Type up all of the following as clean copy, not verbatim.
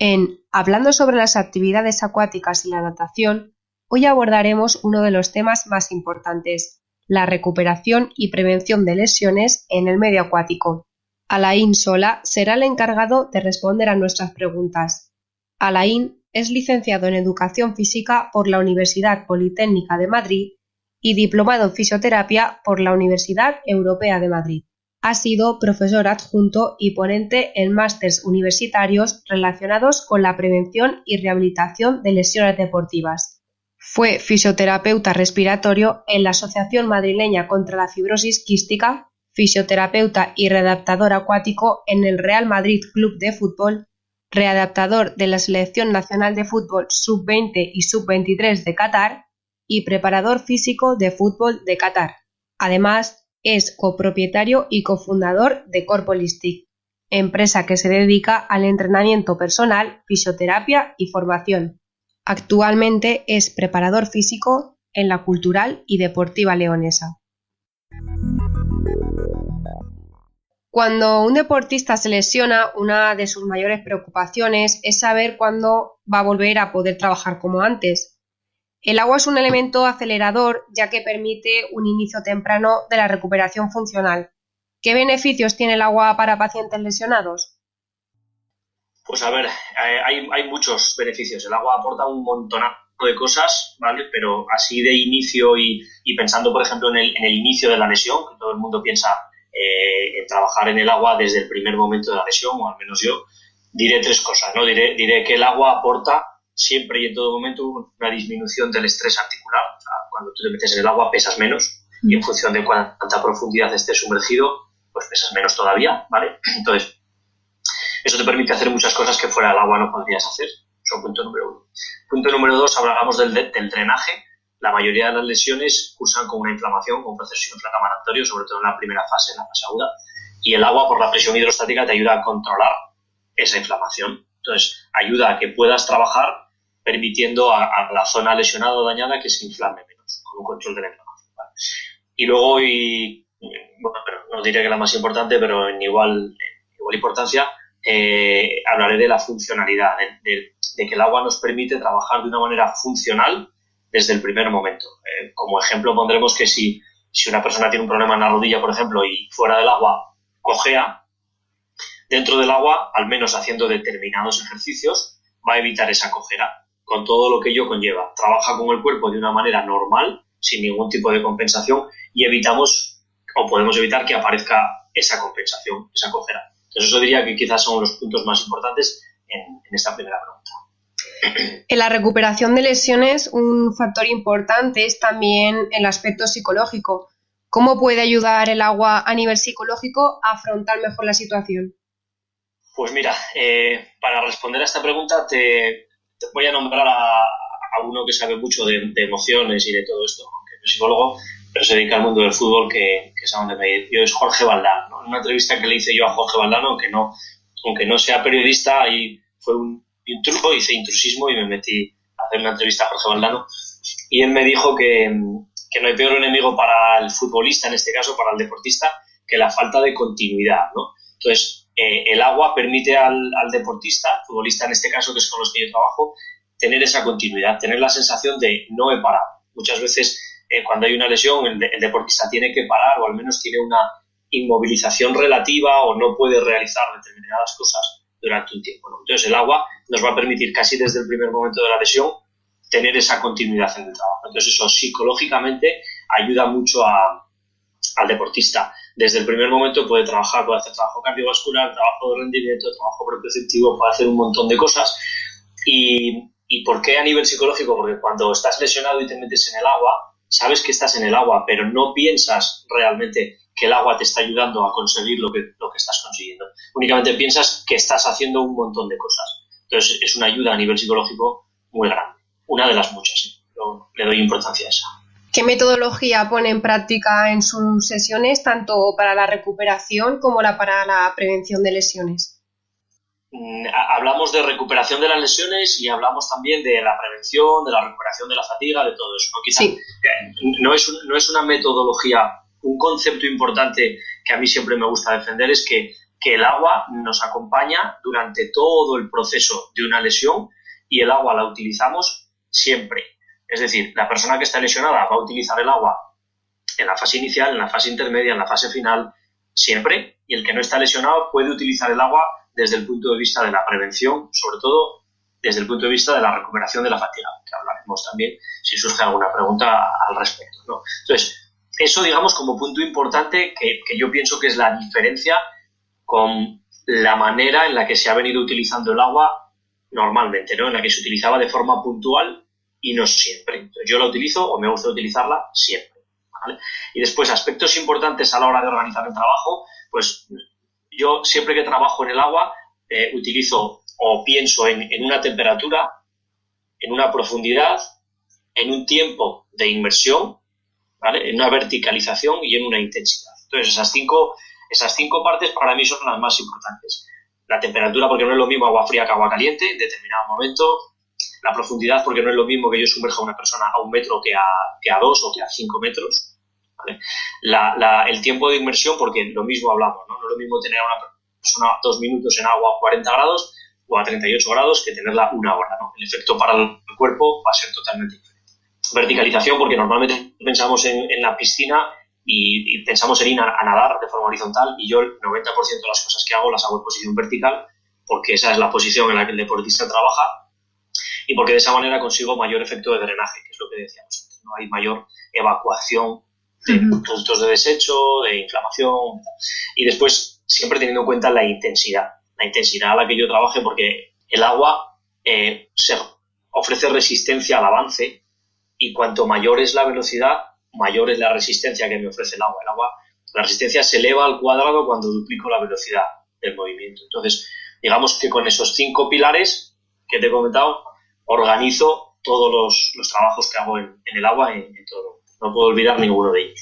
En Hablando sobre las actividades acuáticas y la natación, hoy abordaremos uno de los temas más importantes, la recuperación y prevención de lesiones en el medio acuático. Alain Sola será el encargado de responder a nuestras preguntas. Alain es licenciado en Educación Física por la Universidad Politécnica de Madrid y diplomado en Fisioterapia por la Universidad Europea de Madrid. Ha sido profesor adjunto y ponente en másters universitarios relacionados con la prevención y rehabilitación de lesiones deportivas. Fue fisioterapeuta respiratorio en la Asociación Madrileña contra la Fibrosis Quística, fisioterapeuta y readaptador acuático en el Real Madrid Club de Fútbol, readaptador de la Selección Nacional de Fútbol Sub-20 y Sub-23 de Qatar y preparador físico de fútbol de Qatar. Además, es copropietario y cofundador de Corpolistic, empresa que se dedica al entrenamiento personal, fisioterapia y formación. Actualmente es preparador físico en la Cultural y Deportiva Leonesa. Cuando un deportista se lesiona, una de sus mayores preocupaciones es saber cuándo va a volver a poder trabajar como antes. El agua es un elemento acelerador ya que permite un inicio temprano de la recuperación funcional. ¿Qué beneficios tiene el agua para pacientes lesionados? Pues a ver, hay muchos beneficios. El agua aporta un montonazo de cosas, ¿vale? Pero así de inicio y pensando, por ejemplo, en el inicio de la lesión, que todo el mundo piensa en trabajar en el agua desde el primer momento de la lesión, o al menos yo, diré tres cosas, ¿no? Diré que el agua aporta siempre y en todo momento una disminución del estrés articular. O sea, cuando tú te metes en el agua pesas menos y en función de cuánta profundidad estés sumergido, pues pesas menos todavía, ¿vale? Entonces, eso te permite hacer muchas cosas que fuera del agua no podrías hacer. Eso es punto número uno. Punto número dos, hablábamos del drenaje. La mayoría de las lesiones cursan con una inflamación, con un proceso inflamatorio, sobre todo en la primera fase, en la fase aguda, y el agua, por la presión hidrostática, te ayuda a controlar esa inflamación. Entonces, ayuda a que puedas trabajar permitiendo a la zona lesionada o dañada que se inflame menos, con un control de la inflamación, ¿vale? Y luego, bueno, pero no diré que la más importante, pero en igual importancia, hablaré de la funcionalidad, de que el agua nos permite trabajar de una manera funcional desde el primer momento. Como ejemplo pondremos que si una persona tiene un problema en la rodilla, por ejemplo, y fuera del agua cojea, dentro del agua, al menos haciendo determinados ejercicios, va a evitar esa cojera, con todo lo que ello conlleva. Trabaja con el cuerpo de una manera normal, sin ningún tipo de compensación, y podemos evitar que aparezca esa compensación, esa cojera. Entonces eso diría que quizás son los puntos más importantes en esta primera pregunta. En la recuperación de lesiones, un factor importante es también el aspecto psicológico. ¿Cómo puede ayudar el agua a nivel psicológico a afrontar mejor la situación? Pues mira, para responder a esta pregunta te voy a nombrar a uno que sabe mucho de emociones y de todo esto, aunque no es psicólogo, pero se dedica al mundo del fútbol, que es a donde me yo, es Jorge Valdán, ¿no? En una entrevista que le hice yo a Jorge Valdán, aunque no sea periodista, ahí fue un truco, hice intrusismo y me metí a hacer una entrevista a Jorge Valdano, y él me dijo que no hay peor enemigo para el futbolista, en este caso para el deportista, que la falta de continuidad, ¿no? Entonces, el agua permite al deportista, futbolista en este caso, que es con los que yo trabajo, tener esa continuidad, tener la sensación de no he parado. Muchas veces cuando hay una lesión el deportista tiene que parar, o al menos tiene una inmovilización relativa, o no puede realizar determinadas cosas durante un tiempo, ¿no? Entonces el agua nos va a permitir casi desde el primer momento de la lesión tener esa continuidad en el trabajo. Entonces eso psicológicamente ayuda mucho al deportista. Desde el primer momento puede hacer trabajo cardiovascular, trabajo de rendimiento, trabajo propioceptivo, puede hacer un montón de cosas. ¿Y por qué a nivel psicológico? Porque cuando estás lesionado y te metes en el agua, sabes que estás en el agua, pero no piensas realmente que el agua te está ayudando a conseguir lo que estás consiguiendo. Únicamente piensas que estás haciendo un montón de cosas. Entonces es una ayuda a nivel psicológico muy grande. Una de las muchas, ¿sí? Pero le doy importancia a esa. ¿Qué metodología pone en práctica en sus sesiones, tanto para la recuperación como para la prevención de lesiones? Hablamos de recuperación de las lesiones y hablamos también de la prevención, de la recuperación de la fatiga, de todo eso, ¿no? Quizá sí. No es una metodología. Un concepto importante que a mí siempre me gusta defender es que que el agua nos acompaña durante todo el proceso de una lesión y el agua la utilizamos siempre. Es decir, la persona que está lesionada va a utilizar el agua en la fase inicial, en la fase intermedia, en la fase final, siempre, y el que no está lesionado puede utilizar el agua desde el punto de vista de la prevención, sobre todo desde el punto de vista de la recuperación de la fatiga, que hablaremos también si surge alguna pregunta al respecto, ¿no? Entonces, eso, digamos, como punto importante que yo pienso que es la diferencia con la manera en la que se ha venido utilizando el agua normalmente, ¿no? En la que se utilizaba de forma puntual y no siempre. Entonces, yo la utilizo o me gusta utilizarla siempre, ¿vale? Y después, aspectos importantes a la hora de organizar el trabajo, pues yo siempre que trabajo en el agua utilizo o pienso en una temperatura, en una profundidad, en un tiempo de inmersión, ¿vale? En una verticalización y en una intensidad. Entonces, esas cinco partes para mí son las más importantes. La temperatura, porque no es lo mismo agua fría que agua caliente en determinado momento. La profundidad, porque no es lo mismo que yo sumerja a una persona a 1 metro que a 2 o que a 5 metros. ¿Vale? El tiempo de inmersión, porque lo mismo hablamos, ¿no? No es lo mismo tener a una persona 2 minutos en agua a 40 grados o a 38 grados que tenerla 1 hora, ¿no? El efecto para el cuerpo va a ser totalmente diferente. Verticalización, porque normalmente pensamos en la piscina y pensamos en ir a nadar de forma horizontal, y yo el 90% de las cosas que hago las hago en posición vertical, porque esa es la posición en la que el deportista trabaja y porque de esa manera consigo mayor efecto de drenaje, que es lo que decíamos antes, ¿no? Hay mayor evacuación de productos de desecho, de inflamación, y después siempre teniendo en cuenta la intensidad a la que yo trabaje, porque el agua se ofrece resistencia al avance, y cuanto mayor es la velocidad, mayor es la resistencia que me ofrece el agua. El agua, la resistencia se eleva al cuadrado cuando duplico la velocidad del movimiento. Entonces, digamos que con esos 5 pilares que te he comentado, organizo todos los trabajos que hago en el agua en todo. No puedo olvidar ninguno de ellos.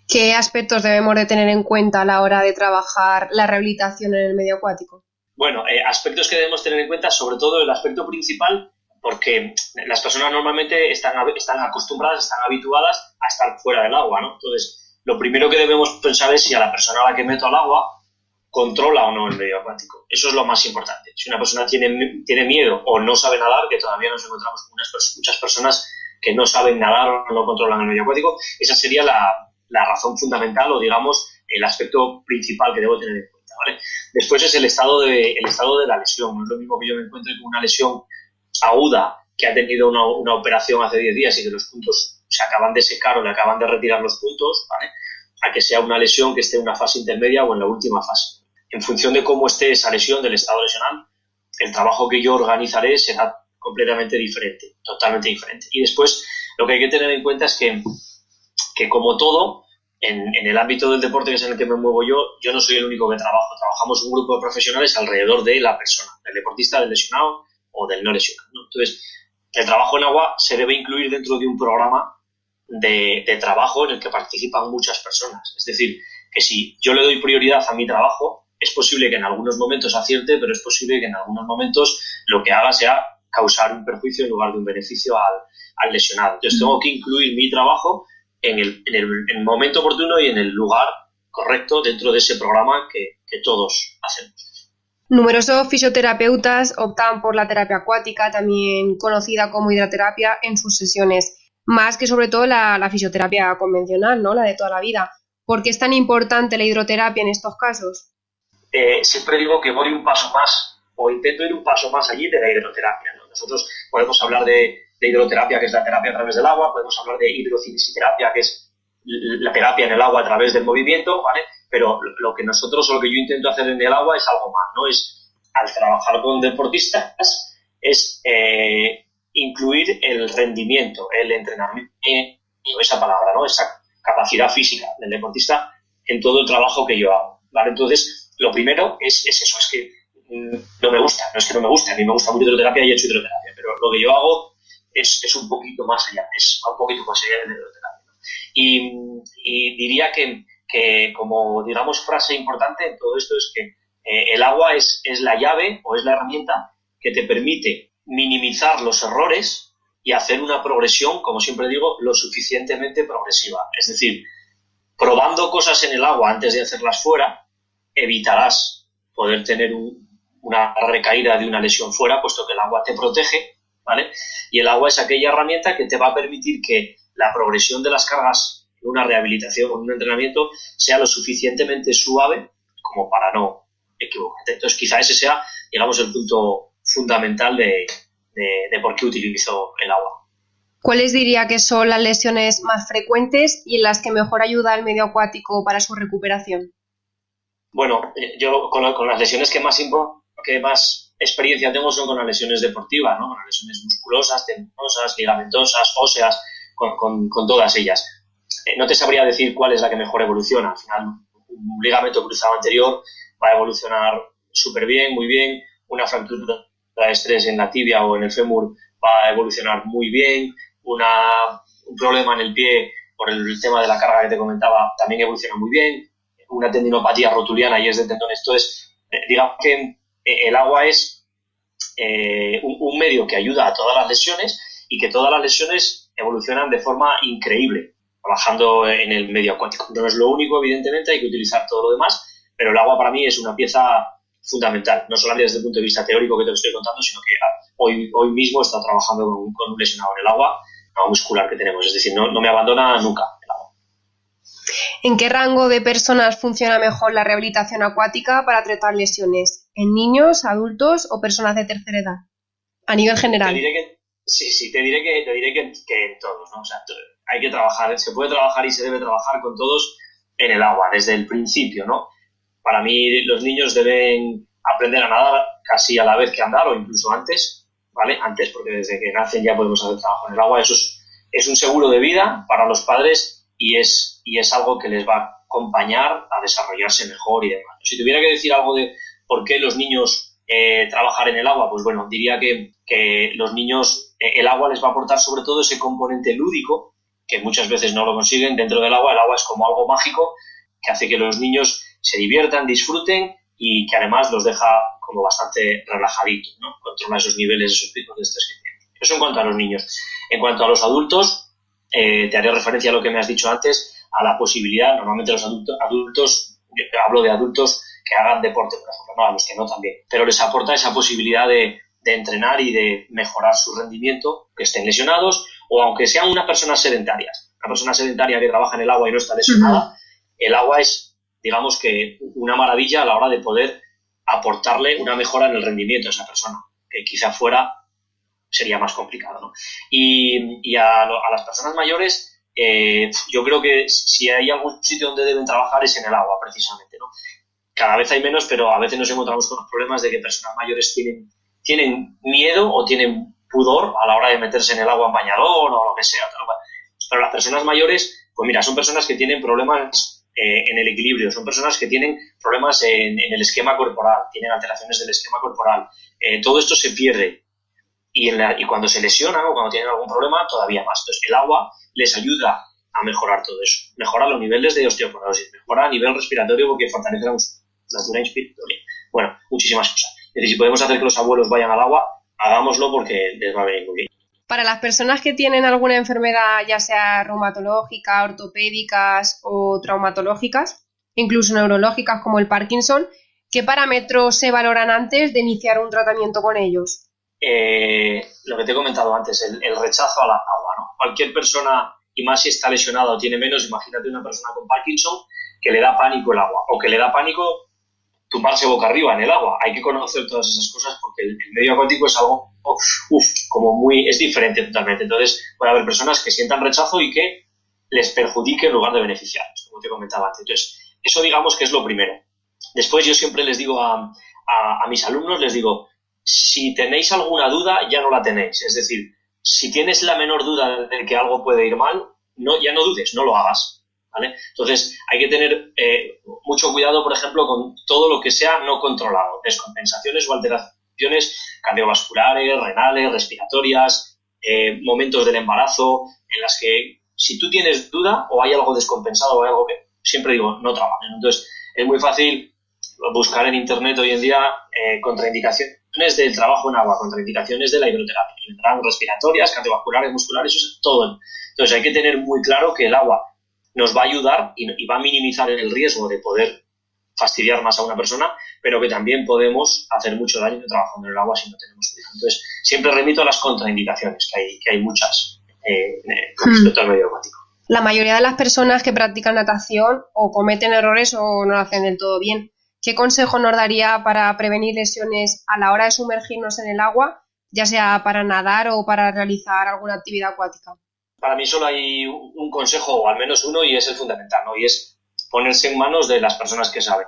¿Qué aspectos debemos de tener en cuenta a la hora de trabajar la rehabilitación en el medio acuático? Bueno, aspectos que debemos tener en cuenta, sobre todo el aspecto principal, porque las personas normalmente están acostumbradas, están habituadas a estar fuera del agua, ¿no? Entonces, lo primero que debemos pensar es si a la persona a la que meto al agua controla o no el medio acuático. Eso es lo más importante. Si una persona tiene miedo o no sabe nadar, que todavía nos encontramos con muchas personas que no saben nadar o no controlan el medio acuático, esa sería la razón fundamental, o digamos el aspecto principal que debo tener en cuenta, ¿vale? Después es el estado de la lesión. No es lo mismo que yo me encuentre con una lesión aguda que ha tenido una operación hace 10 días y que los puntos se acaban de secar o le acaban de retirar los puntos, ¿vale? A que sea una lesión que esté en una fase intermedia o en la última fase. En función de cómo esté esa lesión, del estado lesional, el trabajo que yo organizaré será completamente diferente, totalmente diferente. Y después lo que hay que tener en cuenta es que como todo, en el ámbito del deporte, que es en el que me muevo yo no soy el único que trabajo. Trabajamos un grupo de profesionales alrededor de la persona, del deportista, del lesionado o del no lesionado, ¿no? Entonces, el trabajo en agua se debe incluir dentro de un programa de trabajo en el que participan muchas personas. Es decir, que si yo le doy prioridad a mi trabajo, es posible que en algunos momentos acierte, pero es posible que en algunos momentos lo que haga sea causar un perjuicio en lugar de un beneficio al lesionado. Entonces, tengo que incluir mi trabajo en el momento oportuno y en el lugar correcto dentro de ese programa que todos hacemos. Numerosos fisioterapeutas optan por la terapia acuática, también conocida como hidroterapia, en sus sesiones, más que sobre todo la fisioterapia convencional, ¿no? La de toda la vida. ¿Por qué es tan importante la hidroterapia en estos casos? Siempre digo que voy un paso más, o intento ir un paso más allí de la hidroterapia, ¿no? Nosotros podemos hablar de hidroterapia, que es la terapia a través del agua, podemos hablar de hidrocinesiterapia, que es la terapia en el agua a través del movimiento, ¿vale? Pero lo que yo intento hacer en el agua es algo más, ¿no? Es, al trabajar con deportistas, es incluir el rendimiento, el entrenamiento, esa palabra, ¿no? Esa capacidad física del deportista en todo el trabajo que yo hago, ¿vale? Entonces, lo primero es eso, es que no me gusta, no es que no me guste, a mí me gusta mucho hidroterapia y he hecho hidroterapia, pero lo que yo hago es un poquito más allá, es un poquito más allá de la hidroterapia, ¿no? Y diría que como, digamos, frase importante en todo esto es que el agua es la llave o es la herramienta que te permite minimizar los errores y hacer una progresión, como siempre digo, lo suficientemente progresiva. Es decir, probando cosas en el agua antes de hacerlas fuera, evitarás poder tener una recaída de una lesión fuera, puesto que el agua te protege, ¿vale? Y el agua es aquella herramienta que te va a permitir que la progresión de las cargas en una rehabilitación o en un entrenamiento sea lo suficientemente suave como para no equivocarte. Entonces, quizá ese sea, digamos, el punto fundamental de por qué utilizo el agua. ¿Cuáles diría que son las lesiones más frecuentes y en las que mejor ayuda el medio acuático para su recuperación? Bueno, yo con las lesiones que más experiencia tengo son con las lesiones deportivas, ¿no? Con las lesiones musculosas, tendinosas, ligamentosas, óseas, con todas ellas. No te sabría decir cuál es la que mejor evoluciona. Al final, un ligamento cruzado anterior va a evolucionar súper bien, muy bien. Una fractura de estrés en la tibia o en el fémur va a evolucionar muy bien. Un problema en el pie por el tema de la carga que te comentaba también evoluciona muy bien. Una tendinopatía rotuliana y es de tendones. Entonces, digamos que el agua es un medio que ayuda a todas las lesiones y que todas las lesiones evolucionan de forma increíble trabajando en el medio acuático. No es lo único, evidentemente, hay que utilizar todo lo demás, pero el agua para mí es una pieza fundamental, no solamente desde el punto de vista teórico que te lo estoy contando, sino que hoy mismo he estado trabajando con un lesionado en el agua muscular que tenemos, es decir, no me abandona nunca el agua. ¿En qué rango de personas funciona mejor la rehabilitación acuática para tratar lesiones? ¿En niños, adultos o personas de tercera edad? A nivel general. Te diré que en todos, ¿no? O sea, hay que trabajar, se puede trabajar y se debe trabajar con todos en el agua, desde el principio, ¿no? Para mí los niños deben aprender a nadar casi a la vez que andar o incluso antes, ¿vale? Antes, porque desde que nacen ya podemos hacer trabajo en el agua. Eso es un seguro de vida para los padres y es algo que les va a acompañar a desarrollarse mejor y demás. Si tuviera que decir algo de por qué los niños trabajar en el agua, pues bueno, diría que los niños, el agua les va a aportar sobre todo ese componente lúdico, que muchas veces no lo consiguen dentro del agua. El agua es como algo mágico que hace que los niños se diviertan, disfruten y que además los deja como bastante relajaditos, ¿no? Controla esos niveles, esos picos de estrés que tienen. Eso en cuanto a los niños. En cuanto a los adultos, te haré referencia a lo que me has dicho antes, a la posibilidad, normalmente los adultos, hablo de adultos que hagan deporte, por ejemplo, no, a los que no también, pero les aporta esa posibilidad de entrenar y de mejorar su rendimiento, que estén lesionados, o aunque sean unas personas sedentarias. Una persona sedentaria que trabaja en el agua y no está lesionada, el agua es, digamos que, una maravilla a la hora de poder aportarle una mejora en el rendimiento a esa persona, que quizá fuera sería más complicado, ¿no? Y a las personas mayores, yo creo que si hay algún sitio donde deben trabajar es en el agua, precisamente, ¿no? Cada vez hay menos, pero a veces nos encontramos con los problemas de que personas mayores tienen miedo o tienen pudor a la hora de meterse en el agua en bañador o lo que sea. Pero las personas mayores, pues mira, son personas que tienen problemas en el equilibrio, son personas que tienen problemas en el esquema corporal, tienen alteraciones del esquema corporal. Todo esto se pierde. Y cuando se lesionan o cuando tienen algún problema, todavía más. Entonces, el agua les ayuda a mejorar todo eso. Mejora los niveles de osteoporosis, mejora a nivel respiratorio porque fortalece la musculatura inspiratoria. Bueno, muchísimas cosas. Es decir, si podemos hacer que los abuelos vayan al agua, hagámoslo porque les va a venir muy bien. Para las personas que tienen alguna enfermedad, ya sea reumatológica, ortopédicas o traumatológicas, incluso neurológicas como el Parkinson, ¿qué parámetros se valoran antes de iniciar un tratamiento con ellos? Lo que te he comentado antes, el rechazo al agua, ¿no? Cualquier persona, y más si está lesionada o tiene menos, imagínate una persona con Parkinson que le da pánico el agua o que le da pánico tumbarse boca arriba en el agua. Hay que conocer todas esas cosas porque el medio acuático es algo es diferente totalmente. Entonces puede haber personas que sientan rechazo y que les perjudique en lugar de beneficiarles, como te comentaba antes. Entonces, eso digamos que es lo primero. Después yo siempre les digo a mis alumnos, les digo, si tenéis alguna duda, ya no la tenéis. Es decir, si tienes la menor duda de que algo puede ir mal, ya no dudes, no lo hagas, ¿vale? Entonces, hay que tener mucho cuidado, por ejemplo, con todo lo que sea no controlado, descompensaciones o alteraciones cardiovasculares, renales, respiratorias, momentos del embarazo, en las que si tú tienes duda o hay algo descompensado o hay algo que siempre digo, no trabajen. Entonces, es muy fácil buscar en internet hoy en día contraindicaciones del trabajo en agua, contraindicaciones de la hidroterapia, respiratorias, cardiovasculares, musculares, eso es todo. Entonces hay que tener muy claro que el agua nos va a ayudar y va a minimizar el riesgo de poder fastidiar más a una persona, pero que también podemos hacer mucho daño trabajando en el agua si no tenemos cuidado. Entonces, siempre remito a las contraindicaciones, que hay muchas con respecto al medio acuático. La mayoría de las personas que practican natación o cometen errores o no lo hacen del todo bien. ¿Qué consejo nos daría para prevenir lesiones a la hora de sumergirnos en el agua, ya sea para nadar o para realizar alguna actividad acuática? Para mí solo hay un consejo, o al menos uno, y es el fundamental, ¿no? Y es ponerse en manos de las personas que saben.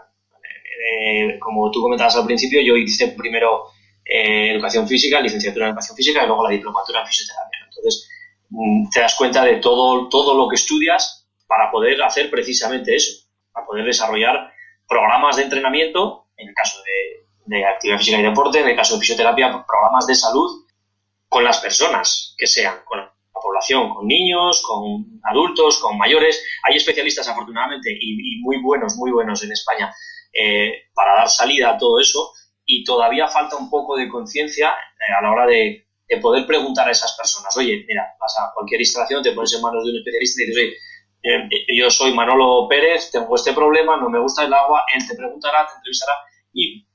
Como tú comentabas al principio, yo hice primero educación física, licenciatura en educación física y luego la diplomatura en fisioterapia. Entonces, te das cuenta de todo lo que estudias para poder hacer precisamente eso, para poder desarrollar programas de entrenamiento, en el caso de actividad física y deporte, en el caso de fisioterapia, programas de salud con las personas que sean, con la población, con niños, con adultos, con mayores. Hay especialistas, afortunadamente, y muy buenos en España para dar salida a todo eso, y todavía falta un poco de conciencia a la hora de poder preguntar a esas personas. Oye, mira, vas a cualquier instalación, te pones en manos de un especialista y dices, oye, yo soy Manolo Pérez, tengo este problema, no me gusta el agua, él te preguntará, te entrevistará y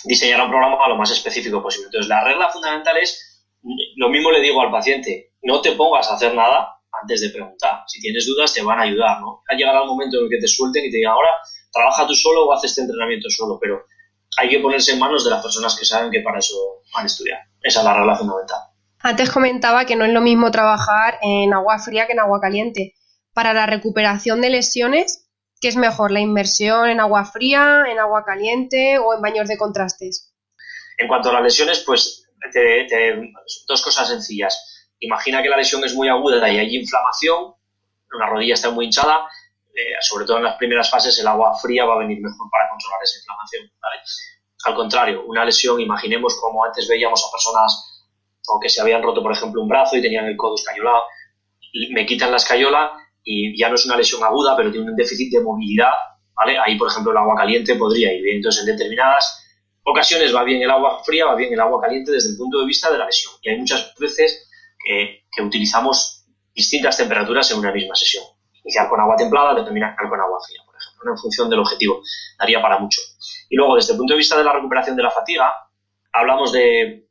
diseñará un programa lo más específico posible. Entonces, la regla fundamental es, lo mismo le digo al paciente, no te pongas a hacer nada antes de preguntar. Si tienes dudas, te van a ayudar, ¿no? Llegará el momento en el que te suelten y te digan, ahora trabaja tú solo o haz este entrenamiento solo, pero hay que ponerse en manos de las personas que saben que para eso van a estudiar. Esa es la regla fundamental. Antes comentaba que no es lo mismo trabajar en agua fría que en agua caliente. Para la recuperación de lesiones, ¿qué es mejor? ¿La inmersión en agua fría, en agua caliente o en baños de contrastes? En cuanto a las lesiones, pues dos cosas sencillas. Imagina que la lesión es muy aguda y hay inflamación, la rodilla está muy hinchada, sobre todo en las primeras fases el agua fría va a venir mejor para controlar esa inflamación, ¿vale? Al contrario, una lesión, imaginemos como antes veíamos a personas o que se habían roto, por ejemplo, un brazo y tenían el codo escayolado, me quitan la escayola y ya no es una lesión aguda, pero tiene un déficit de movilidad, ¿vale? Ahí, por ejemplo, el agua caliente podría ir bien. Entonces, en determinadas ocasiones va bien el agua fría, va bien el agua caliente desde el punto de vista de la lesión. Y hay muchas veces que utilizamos distintas temperaturas en una misma sesión. Iniciar con agua templada, terminar con agua fría, por ejemplo, ¿no? En función del objetivo. Daría para mucho. Y luego, desde el punto de vista de la recuperación de la fatiga, hablamos de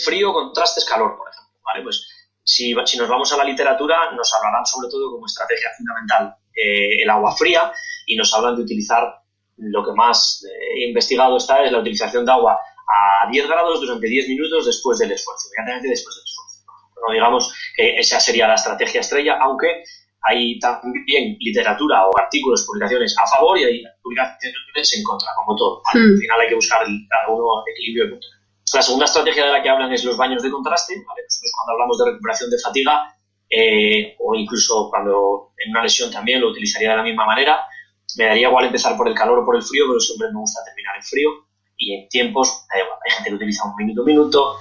frío, contrastes, calor, por ejemplo, ¿vale? Pues si nos vamos a la literatura, nos hablarán sobre todo como estrategia fundamental el agua fría, y nos hablan de utilizar, lo que más investigado está es la utilización de agua a 10 grados durante 10 minutos después del esfuerzo, inmediatamente después del esfuerzo. No digamos que esa sería la estrategia estrella, aunque hay también literatura o artículos, publicaciones a favor y hay publicaciones en contra, como todo, ¿vale? Al final hay que buscar cada equilibrio de punto. La segunda estrategia de la que hablan es los baños de contraste, ¿vale? Nosotros cuando hablamos de recuperación de fatiga, o incluso cuando en una lesión también lo utilizaría de la misma manera, me daría igual empezar por el calor o por el frío, pero siempre me gusta terminar en frío, y en tiempos, da igual, hay gente que utiliza un minuto,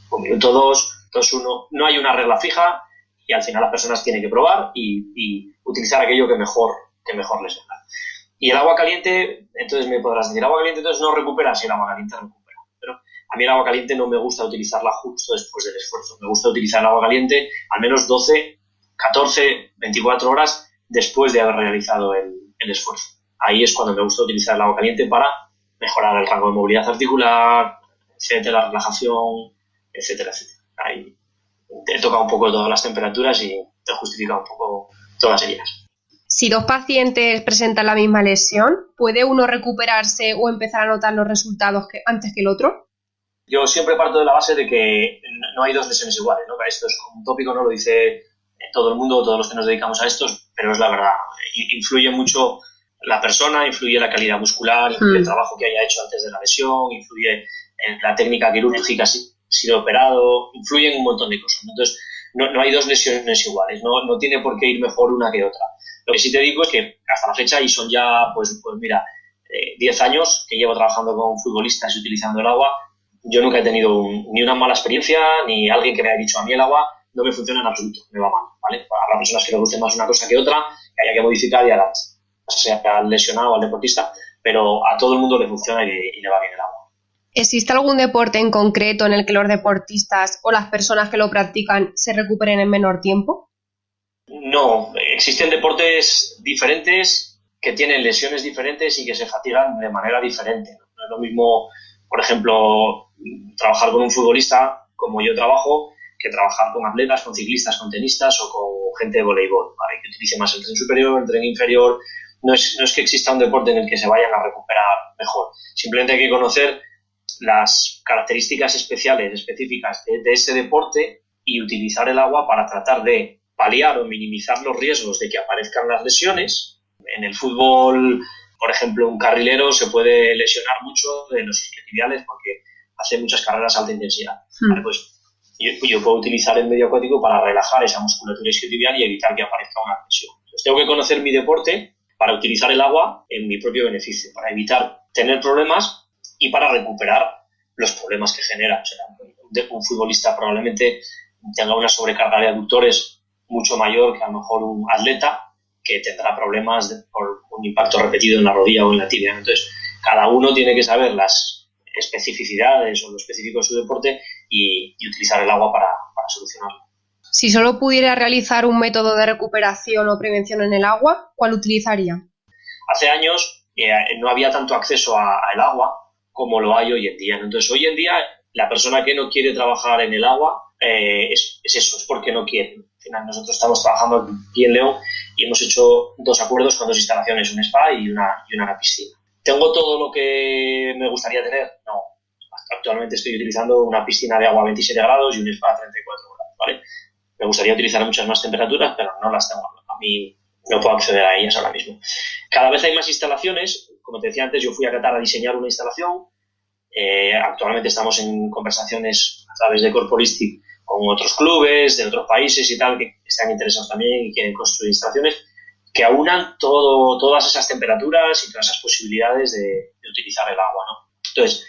2, 2-1, no hay una regla fija, y al final las personas tienen que probar y utilizar aquello que mejor les venga. Y el agua caliente, entonces me podrás decir, agua caliente entonces no recupera, si el agua caliente recupera. Pero a mí el agua caliente no me gusta utilizarla justo después del esfuerzo. Me gusta utilizar el agua caliente al menos 12, 14, 24 horas después de haber realizado el esfuerzo. Ahí es cuando me gusta utilizar el agua caliente para mejorar el rango de movilidad articular, etcétera, relajación, etcétera, etcétera. Ahí te toca un poco todas las temperaturas y te justifica un poco todas ellas. Si dos pacientes presentan la misma lesión, ¿puede uno recuperarse o empezar a notar los resultados antes que el otro? Yo siempre parto de la base de que no hay dos lesiones iguales, ¿no? Esto es un tópico, no lo dice todo el mundo, todos los que nos dedicamos a estos, pero es la verdad. Influye mucho la persona, influye la calidad muscular, influye el trabajo que haya hecho antes de la lesión, influye en la técnica quirúrgica si ha sido operado, influyen un montón de cosas. Entonces, no hay dos lesiones iguales, no tiene por qué ir mejor una que otra. Lo que sí te digo es que hasta la fecha, y son ya, pues mira, 10 años que llevo trabajando con futbolistas y utilizando el agua, yo nunca he tenido ni una mala experiencia, ni alguien que me haya dicho a mí el agua no me funciona en absoluto, me va mal, ¿vale? Habrá personas que les guste más una cosa que otra, que haya que modificar y adaptar, sea al lesionado o al deportista, pero a todo el mundo le funciona y le va bien el agua. ¿Existe algún deporte en concreto en el que los deportistas o las personas que lo practican se recuperen en menor tiempo? No, existen deportes diferentes que tienen lesiones diferentes y que se fatigan de manera diferente. No es lo mismo, por ejemplo, trabajar con un futbolista como yo trabajo, que trabajar con atletas, con ciclistas, con tenistas o con gente de voleibol, ¿vale? Que utilice más el tren superior, el tren inferior. No es que exista un deporte en el que se vayan a recuperar mejor. Simplemente hay que conocer las características específicas de ese deporte y utilizar el agua para tratar de paliar o minimizar los riesgos de que aparezcan las lesiones. En el fútbol, por ejemplo, un carrilero se puede lesionar mucho de los isquiotibiales porque hace muchas carreras a alta intensidad. ¿Vale? Pues yo puedo utilizar el medio acuático para relajar esa musculatura isquiotibial y evitar que aparezca una lesión. Entonces tengo que conocer mi deporte para utilizar el agua en mi propio beneficio, para evitar tener problemas y para recuperar los problemas que genera. O sea, un futbolista probablemente tenga una sobrecarga de aductores mucho mayor que a lo mejor un atleta que tendrá problemas por un impacto repetido en la rodilla o en la tibia. Entonces, cada uno tiene que saber las especificidades o lo específico de su deporte y utilizar el agua para solucionarlo. Si solo pudiera realizar un método de recuperación o prevención en el agua, ¿cuál utilizaría? Hace años no había tanto acceso al agua como lo hay hoy en día. Entonces, hoy en día, la persona que no quiere trabajar en el agua es eso, es porque no quiere. Al final, nosotros estamos trabajando aquí en León y hemos hecho 2 acuerdos con 2 instalaciones, un spa y una piscina. ¿Tengo todo lo que me gustaría tener? No. Actualmente estoy utilizando una piscina de agua a 27 grados y un spa a 34 grados, ¿vale? Me gustaría utilizar muchas más temperaturas, pero no las tengo. A mí no puedo acceder a ellas ahora mismo. Cada vez hay más instalaciones. Como te decía antes, yo fui a Qatar a diseñar una instalación. Actualmente estamos en conversaciones a través de Corporistic con otros clubes de otros países y tal que están interesados también y quieren construir instalaciones que aunan todas esas temperaturas y todas esas posibilidades de utilizar el agua, ¿no? Entonces,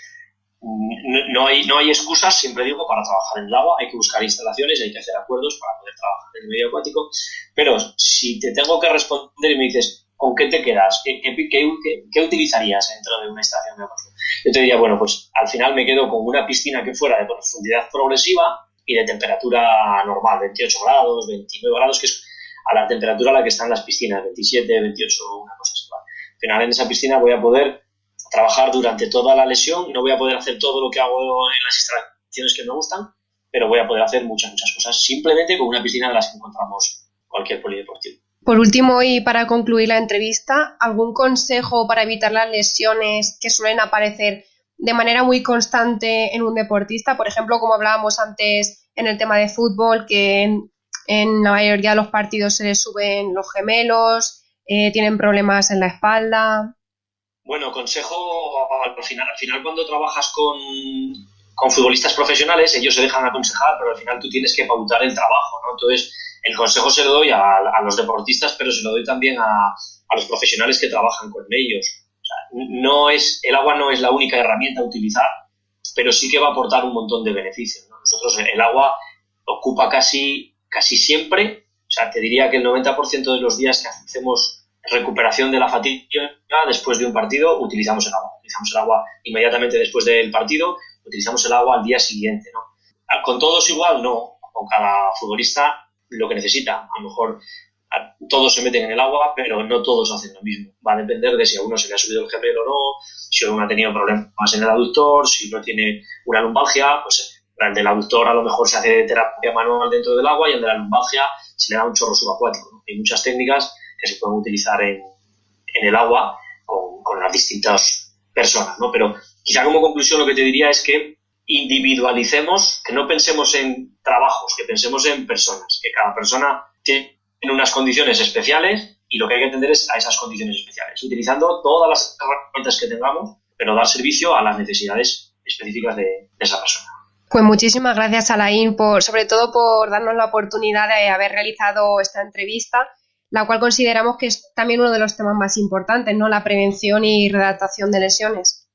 no hay excusas, siempre digo, para trabajar en el agua. Hay que buscar instalaciones, hay que hacer acuerdos para poder trabajar en el medio acuático. Pero si te tengo que responder y me dices, ¿con qué te quedas? ¿Qué utilizarías dentro de una instalación de acuático? Yo te diría, bueno, pues al final me quedo con una piscina que fuera de profundidad progresiva y de temperatura normal, 28 grados, 29 grados, que es a la temperatura a la que están las piscinas, 27, 28, una cosa así. Al final en esa piscina voy a poder trabajar durante toda la lesión, no voy a poder hacer todo lo que hago en las instalaciones que me gustan, pero voy a poder hacer muchas cosas simplemente con una piscina de las que encontramos cualquier polideportivo. Por último, y para concluir la entrevista, ¿algún consejo para evitar las lesiones que suelen aparecer de manera muy constante en un deportista? Por ejemplo, como hablábamos antes en el tema de fútbol, que en la mayoría de los partidos se les suben los gemelos, tienen problemas en la espalda. Bueno, consejo, al final cuando trabajas con futbolistas profesionales, ellos se dejan aconsejar, pero al final tú tienes que pautar el trabajo, ¿no? Entonces, el consejo se lo doy a los deportistas, pero se lo doy también a los profesionales que trabajan con ellos. O sea, el agua no es la única herramienta a utilizar, pero sí que va a aportar un montón de beneficios, ¿no? Nosotros el agua ocupa casi siempre, o sea, te diría que el 90% de los días que hacemos recuperación de la fatiga después de un partido, utilizamos el agua. Utilizamos el agua inmediatamente después del partido, utilizamos el agua al día siguiente, ¿no? Con todos igual, no. Con cada futbolista lo que necesita. A lo mejor todos se meten en el agua, pero no todos hacen lo mismo. Va a depender de si a uno se le ha subido el gemelo o no, si uno ha tenido problemas en el aductor, si uno tiene una lumbalgia, pues el del aductor a lo mejor se hace terapia manual dentro del agua y el de la lumbalgia se le da un chorro subacuático, ¿no? Hay muchas técnicas que se pueden utilizar en el agua con las distintas personas, ¿no? Pero quizá como conclusión lo que te diría es que individualicemos, que no pensemos en trabajos, que pensemos en personas, que cada persona tiene unas condiciones especiales y lo que hay que atender es a esas condiciones especiales, utilizando todas las herramientas que tengamos, pero dar servicio a las necesidades específicas de esa persona. Pues muchísimas gracias, Alain, sobre todo por darnos la oportunidad de haber realizado esta entrevista, la cual consideramos que es también uno de los temas más importantes, ¿no? La prevención y redactación de lesiones.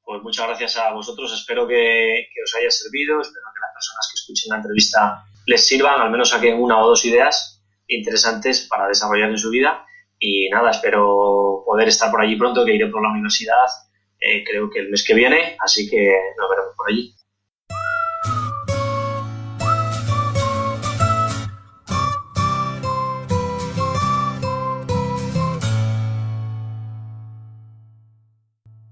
Pues muchas gracias a vosotros, espero que os haya servido, espero que las personas que escuchen la entrevista les sirvan, al menos saquen 1 o 2 ideas interesantes para desarrollar en su vida y nada, espero poder estar por allí pronto, que iré por la universidad, creo que el mes que viene, así que nos veremos por allí.